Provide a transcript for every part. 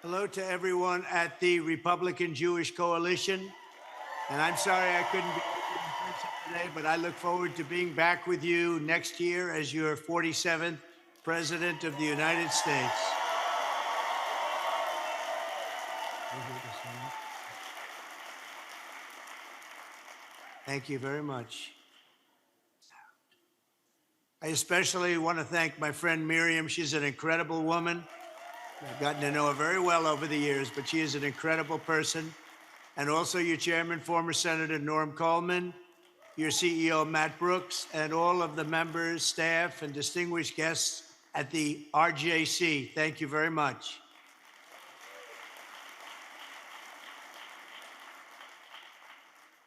Hello to everyone at the Republican Jewish Coalition. And I'm sorry I couldn't be with you in person today, but I look forward to being back with you next year as your 47th President of the United States. Thank you very much. I especially want to thank my friend Miriam. She's an incredible woman. I've gotten to know her very well over the years, but she is an incredible person. And also your chairman, former Senator Norm Coleman, your CEO, Matt Brooks, and all of the members, staff, and distinguished guests at the RJC. Thank you very much.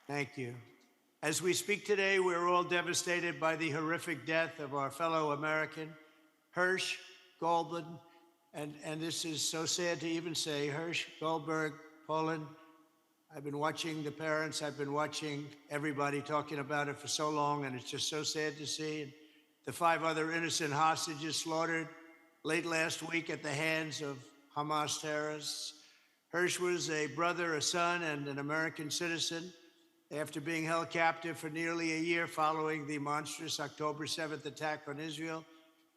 Thank you. As we speak today, we're all devastated by the horrific death of our fellow American, Hirsch Goldberg, and this is so sad to even say, Hirsch Goldberg, Poland. I've been watching the parents, I've been watching everybody talking about it for so long, and it's just so sad to see. And the 5 other innocent hostages slaughtered late last week at the hands of Hamas terrorists. Hirsch was a brother, a son, and an American citizen. After being held captive for nearly a year following the monstrous October 7th attack on Israel,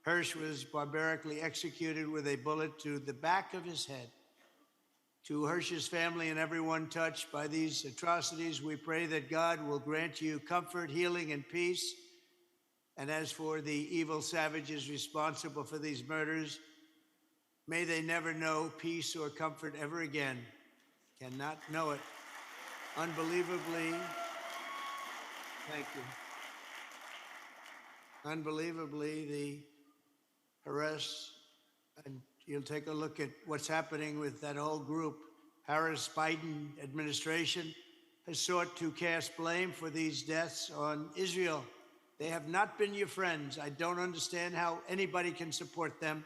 Hirsch was barbarically executed with a bullet to the back of his head. To Hirsch's family and everyone touched by these atrocities, we pray that God will grant you comfort, healing, and peace. And as for the evil savages responsible for these murders, may they never know peace or comfort ever again. Cannot know it. Unbelievably, thank you. Unbelievably, the arrests, and you'll take a look at what's happening with that whole group. Harris-Biden administration has sought to cast blame for these deaths on Israel. They have not been your friends. I don't understand how anybody can support them.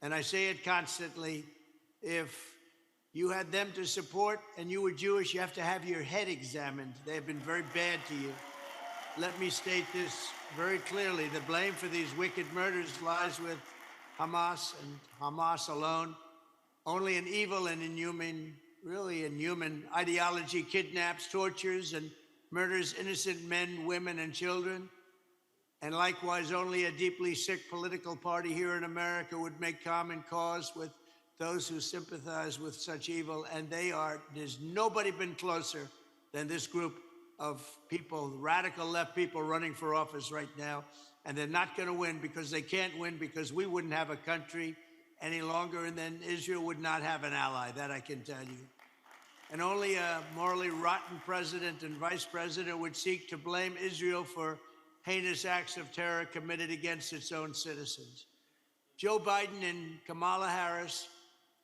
And I say it constantly, if you had them to support and you were Jewish, you have to have your head examined. They have been very bad to you. Let me state this very clearly. The blame for these wicked murders lies with Hamas and Hamas alone. Only an evil and inhuman, really inhuman ideology kidnaps, tortures, and murders innocent men, women, and children. And likewise, only a deeply sick political party here in America would make common cause with those who sympathize with such evil, and there's nobody been closer than this group of people, radical left people running for office right now. And they're not going to win because they can't win, because we wouldn't have a country any longer, and then Israel would not have an ally, that I can tell you. And only a morally rotten president and vice president would seek to blame Israel for heinous acts of terror committed against its own citizens. Joe Biden and Kamala Harris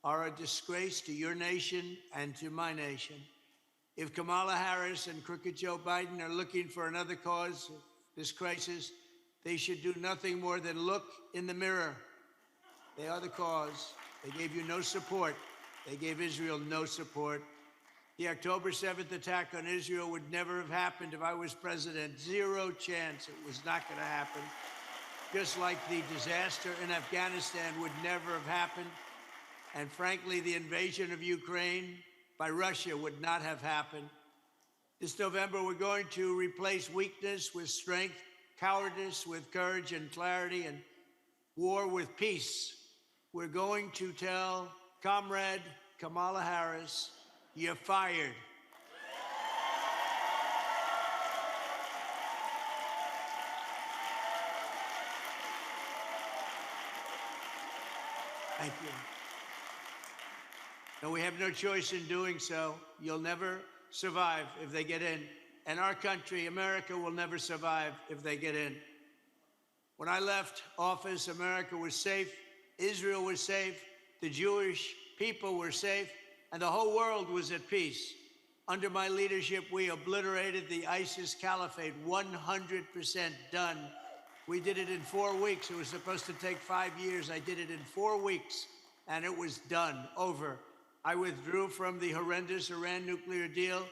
are a disgrace to your nation and to my nation. If Kamala Harris and crooked Joe Biden are looking for another cause of this crisis, they should do nothing more than look in the mirror. They are the cause. They gave you no support. They gave Israel no support. The October 7th attack on Israel would never have happened if I was president. Zero chance. It was not going to happen. Just like the disaster in Afghanistan would never have happened. And frankly, the invasion of Ukraine by Russia would not have happened. This November, we're going to replace weakness with strength, cowardice with courage and clarity, and war with peace. We're going to tell Comrade Kamala Harris, you're fired. Thank you. No, we have no choice in doing so. You'll never survive if they get in. And our country, America, will never survive if they get in. When I left office, America was safe, Israel was safe, the Jewish people were safe, and the whole world was at peace. Under my leadership, we obliterated the ISIS caliphate, 100% done. We did it in 4 weeks. It was supposed to take 5 years. I did it in 4 weeks, and it was done, over. I withdrew from the horrendous Iran nuclear deal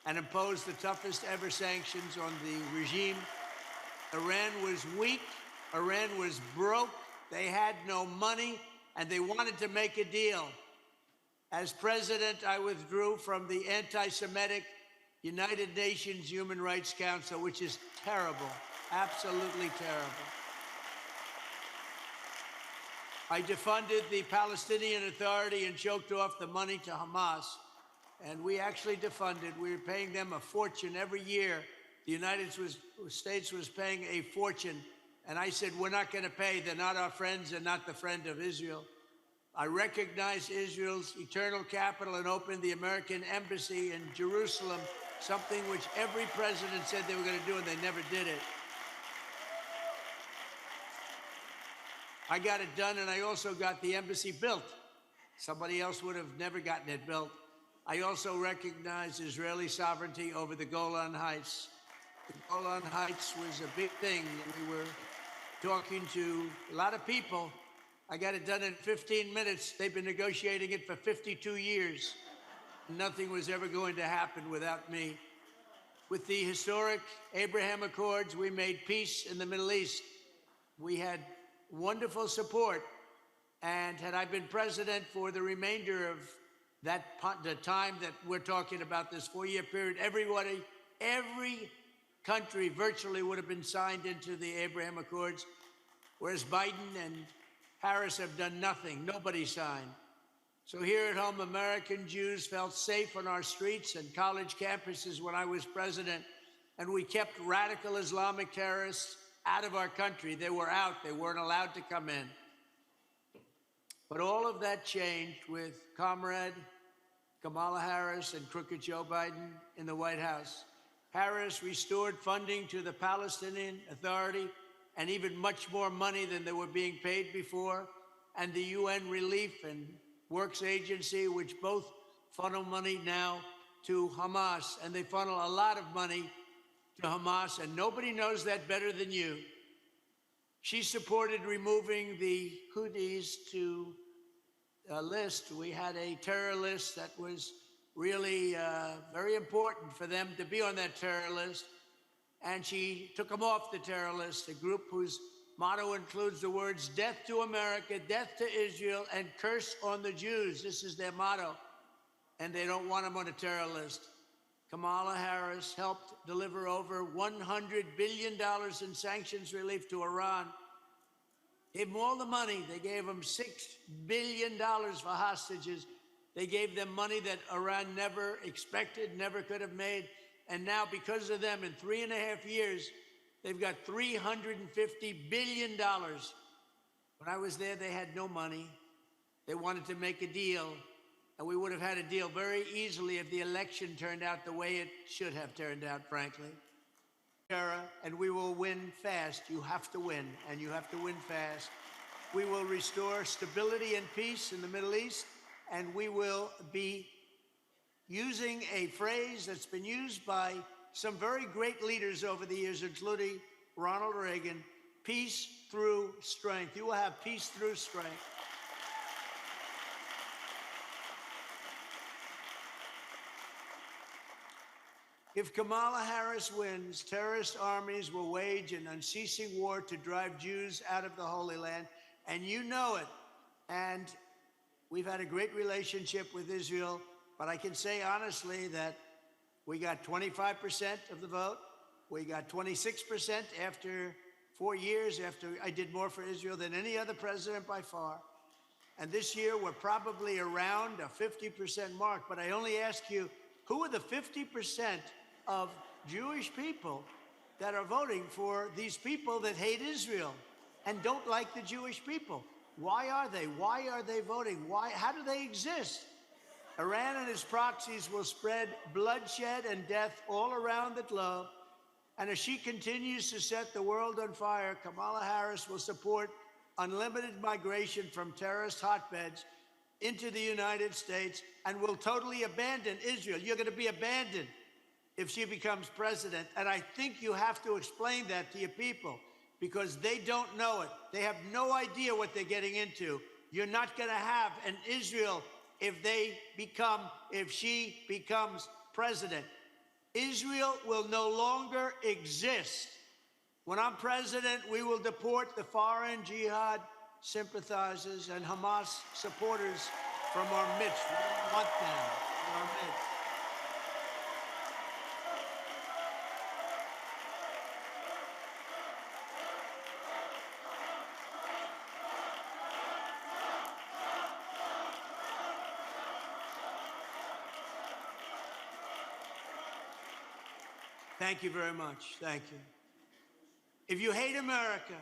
and imposed the toughest ever sanctions on the regime. Iran was weak. Iran was broke. They had no money, and they wanted to make a deal. As president, I withdrew from the anti-Semitic United Nations Human Rights Council, which is terrible, absolutely terrible. I defunded the Palestinian Authority and choked off the money to Hamas. And we actually defunded. We were paying them a fortune every year. The United States was paying a fortune. And I said, we're not going to pay. They're not our friends and not the friend of Israel. I recognized Israel's eternal capital and opened the American embassy in Jerusalem, something which every president said they were going to do, and they never did it. I got it done, and I also got the embassy built. Somebody else would have never gotten it built. I also recognized Israeli sovereignty over the Golan Heights. The Golan Heights was a big thing. We were talking to a lot of people. I got it done in 15 minutes. They've been negotiating it for 52 years. Nothing was ever going to happen without me. With the historic Abraham Accords, we made peace in the Middle East. We had wonderful support. And had I been president for the remainder of the time that we're talking about, this 4-year period, every country virtually would have been signed into the Abraham Accords, whereas Biden and Harris have done nothing. Nobody signed. So here at home, American Jews felt safe on our streets and college campuses when I was president, and we kept radical Islamic terrorists out of our country. They were out. They weren't allowed to come in. But all of that changed with Comrade Kamala Harris and crooked Joe Biden in the White House. Harris restored funding to the Palestinian Authority and even much more money than they were being paid before, and the UN Relief and Works Agency, which both funnel money now to Hamas, and they funnel a lot of money to Hamas, and nobody knows that better than you. She supported removing the Houthis to a list. We had a terror list that was really very important for them to be on that terror list. And she took them off the terror list, a group whose motto includes the words, death to America, death to Israel, and curse on the Jews. This is their motto. And they don't want them on a terror list. Kamala Harris helped deliver over $100 billion in sanctions relief to Iran. Gave them all the money. They gave them $6 billion for hostages. They gave them money that Iran never expected, never could have made. And now, because of them, in 3.5 years, they've got $350 billion. When I was there, they had no money. They wanted to make a deal, and we would have had a deal very easily if the election turned out the way it should have turned out, frankly. And we will win fast. You have to win, and you have to win fast. We will restore stability and peace in the Middle East, and we will be using a phrase that's been used by some very great leaders over the years, including Ronald Reagan, peace through strength. You will have peace through strength. If Kamala Harris wins, terrorist armies will wage an unceasing war to drive Jews out of the Holy Land, and you know it. And we've had a great relationship with Israel, but I can say honestly that we got 25% of the vote. We got 26% after 4 years, after I did more for Israel than any other president by far. And this year, we're probably around a 50% mark. But I only ask you, who are the 50% of Jewish people that are voting for these people that hate Israel and don't like the Jewish people? Why are they? Why are they voting? Why? How do they exist? Iran and its proxies will spread bloodshed and death all around the globe. And as she continues to set the world on fire, Kamala Harris will support unlimited migration from terrorist hotbeds into the United States and will totally abandon Israel. You're going to be abandoned if she becomes president. And I think you have to explain that to your people because they don't know it. They have no idea what they're getting into. You're not going to have an Israel if she becomes president. Israel will no longer exist. When I'm president, we will deport the foreign jihad sympathizers and Hamas supporters from our midst. We don't want them in our midst. Thank you very much. Thank you. If you hate America,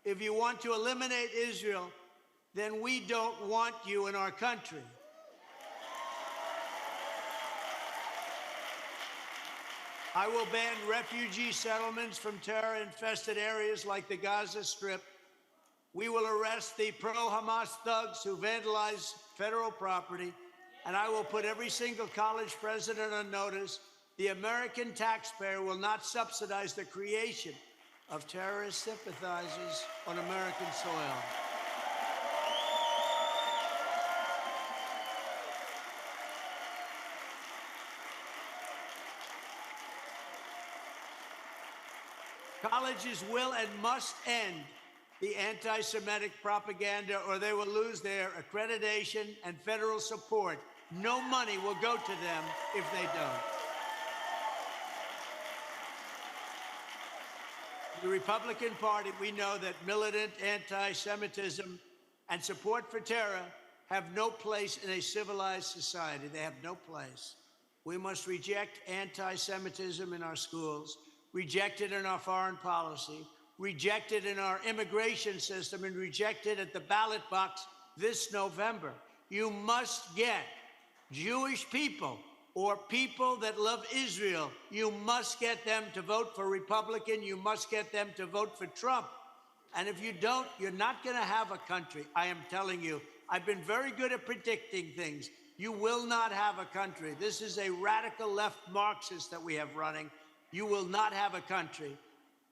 if you want to eliminate Israel, then we don't want you in our country. I will ban refugee settlements from terror-infested areas like the Gaza Strip. We will arrest the pro-Hamas thugs who vandalize federal property, and I will put every single college president on notice. The American taxpayer will not subsidize the creation of terrorist sympathizers on American soil. Colleges will and must end the anti-Semitic propaganda, or they will lose their accreditation and federal support. No money will go to them if they don't. The Republican Party, we know that militant anti-Semitism and support for terror have no place in a civilized society. They have no place. We must reject anti-Semitism in our schools, reject it in our foreign policy, reject it in our immigration system, and reject it at the ballot box this November. You must get Jewish people or people that love Israel, you must get them to vote for Republican. You must get them to vote for Trump. And if you don't, you're not going to have a country. I am telling you, I've been very good at predicting things. You will not have a country. This is a radical left Marxist that we have running. You will not have a country.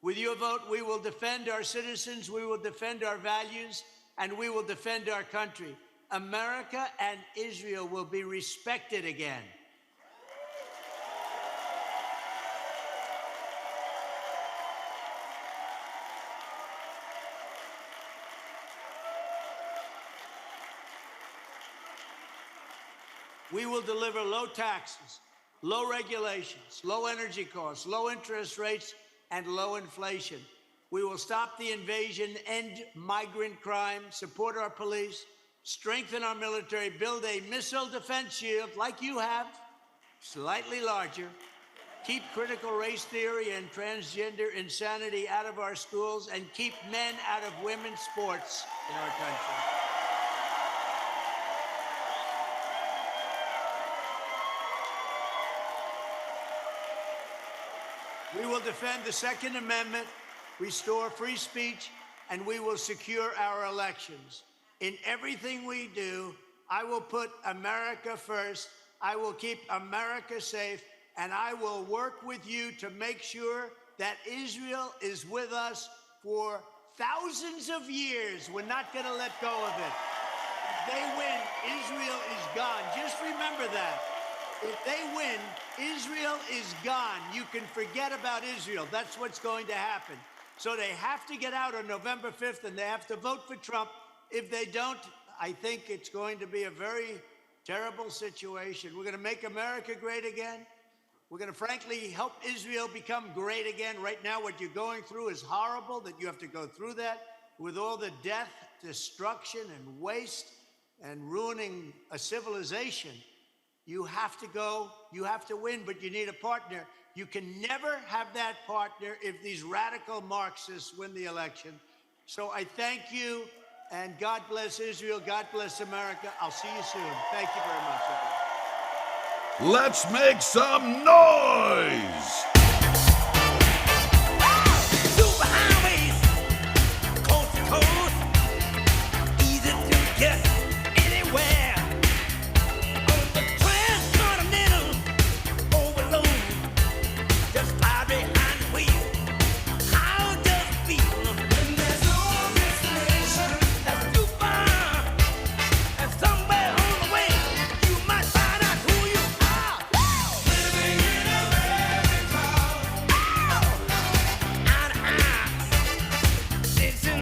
With your vote, we will defend our citizens, we will defend our values, and we will defend our country. America and Israel will be respected again. We will deliver low taxes, low regulations, low energy costs, low interest rates, and low inflation. We will stop the invasion, end migrant crime, support our police, strengthen our military, build a missile defense shield like you have, slightly larger, keep critical race theory and transgender insanity out of our schools, and keep men out of women's sports in our country. We will defend the Second Amendment, restore free speech, and we will secure our elections. In everything we do, I will put America first. I will keep America safe, and I will work with you to make sure that Israel is with us for thousands of years. We're not going to let go of it. If they win, Israel is gone. Just remember that. If they win, Israel is gone. You can forget about Israel. That's what's going to happen. So they have to get out on November 5th, and they have to vote for Trump. If they don't, I think it's going to be a very terrible situation. We're going to make America great again. We're going to, frankly, help Israel become great again. Right now, what you're going through is horrible, that you have to go through that with all the death, destruction, and waste, and ruining a civilization. You have to go, you have to win, but you need a partner. You can never have that partner if these radical Marxists win the election. So I thank you, and God bless Israel, God bless America. I'll see you soon. Thank you very much, everyone. Let's make some noise! Superhighways, coast to coast.